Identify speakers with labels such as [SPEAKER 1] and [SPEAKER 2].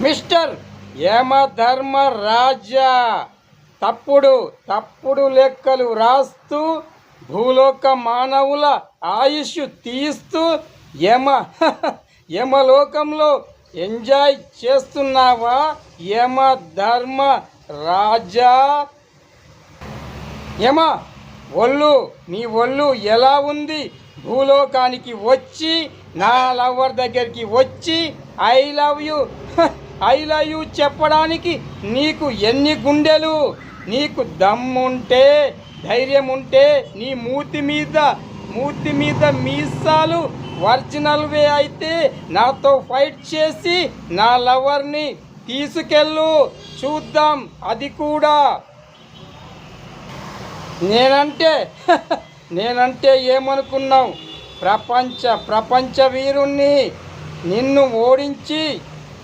[SPEAKER 1] Mister యమధర్మరాజా, తప్పుడు లెక్కలు రాస్తూ భూలోక మానవుల ఆయుష్ తీస్తూ యమలోకంలో ఎంజాయ్ చేస్తున్నావా యమధర్మ రాజా? యమ నీ ఒళ్ళు ఎలా ఉంది? భూలోకానికి వచ్చి నా లవర్ దగ్గరికి వచ్చి ఐ లవ్ యూ చెప్పడానికి నీకు ఎన్ని గుండెలు? నీకు దమ్ముంటే, ధైర్యం ఉంటే నీ మూతి మీద మీసాలు ఒరిజినల్వే అయితే నాతో ఫైట్ చేసి నా లవర్ని తీసుకెళ్ళు, చూద్దాం అది కూడా. నేనంటే ఏమనుకున్నావు? ప్రపంచ వీరుణ్ణి. నిన్ను ఓడించి